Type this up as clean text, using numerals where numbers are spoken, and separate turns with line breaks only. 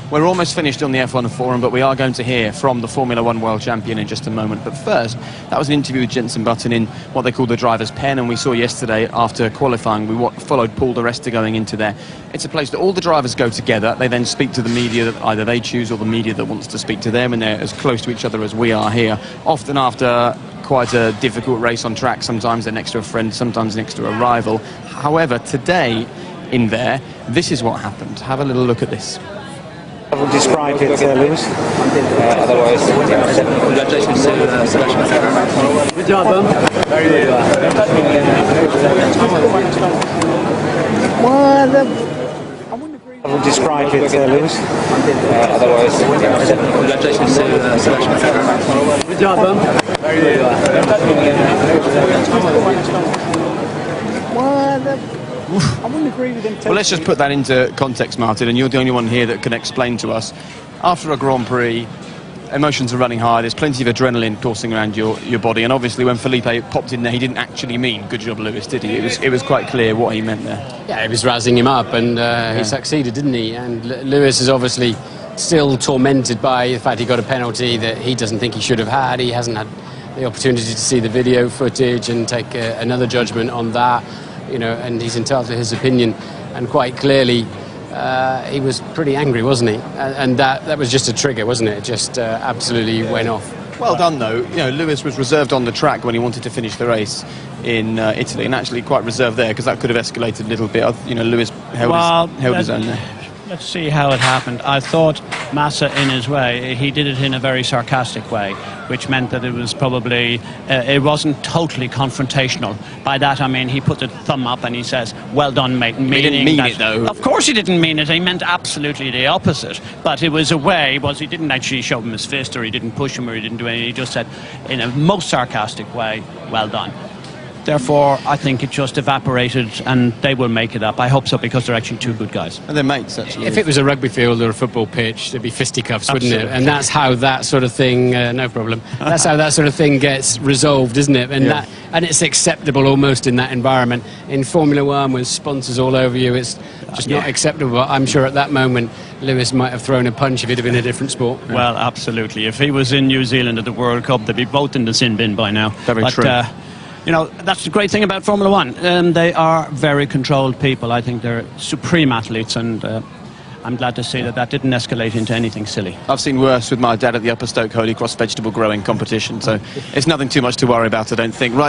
We're almost finished on the F1 forum, but we are going to hear from the Formula One world champion in just a moment. But first, that was an interview with Jenson Button in what they call the driver's pen, and we saw yesterday after qualifying, we followed Paul di Resta going into there. It's a place that all the drivers go together. They then speak to the media that either they choose or the media that wants to speak to them, and they're as close to each other as we are here. Often after quite a difficult race on track, sometimes they're next to a friend, sometimes next to a rival. However, today in there, this is what happened. Have a little look at this.
I will describe it, Lewis.
Otherwise, congratulations to Sebastian.
Good job, Very good. I will describe it, Lewis.
Otherwise, congratulations to Sebastian.
Good job, Very good. I wouldn't agree with him.
Well, let's just put that into context, Martin, and you're the only one here that can explain to us. After a Grand Prix, emotions are running high, there's plenty of adrenaline coursing around your body, and obviously when Felipe popped in there, he didn't actually mean good job, Lewis, did he? It was quite clear what he meant there.
Yeah, he was razzing him up, and he succeeded, didn't he? And Lewis is obviously still tormented by the fact he got a penalty that he doesn't think he should have had. He hasn't had the opportunity to see the video footage and take another judgment on that. You know, and he's entitled to his opinion, and quite clearly he was pretty angry, wasn't he? And that was just a trigger, wasn't it? It just absolutely went off.
Well done, though. You know, Lewis was reserved on the track when he wanted to finish the race in Italy, and actually quite reserved there because that could have escalated a little bit. You know, Lewis held his own there.
Let's see how it happened. I thought Massa, in his way, he did it in a very sarcastic way, which meant that it was probably, it wasn't totally confrontational. By that I mean he put the thumb up and he says, well done, mate.
He didn't mean it, though.
Of course he didn't mean it. He meant absolutely the opposite. But it was a way, he didn't actually show him his fist, or he didn't push him, or he didn't do anything. He just said, in a most sarcastic way, well done. Therefore, I think it just evaporated, and they will make it up. I hope so, because they're actually two good guys.
And they're mates, actually.
If it was a rugby field or a football pitch, there'd be fisticuffs, wouldn't it? And that's how that sort of thing, no problem. That's how that sort of thing gets resolved, isn't it? And and it's acceptable almost in that environment. In Formula One, with sponsors all over you, it's just not acceptable. I'm sure at that moment, Lewis might have thrown a punch if it had been a different sport.
Well, absolutely. If he was in New Zealand at the World Cup, they'd be both in the sin bin by now.
Very true.
You know, that's the great thing about Formula One. They are very controlled people. I think they're supreme athletes, and I'm glad to see that didn't escalate into anything silly.
I've seen worse with my dad at the Upper Stoke Holy Cross vegetable growing competition, so it's nothing too much to worry about, I don't think. Right.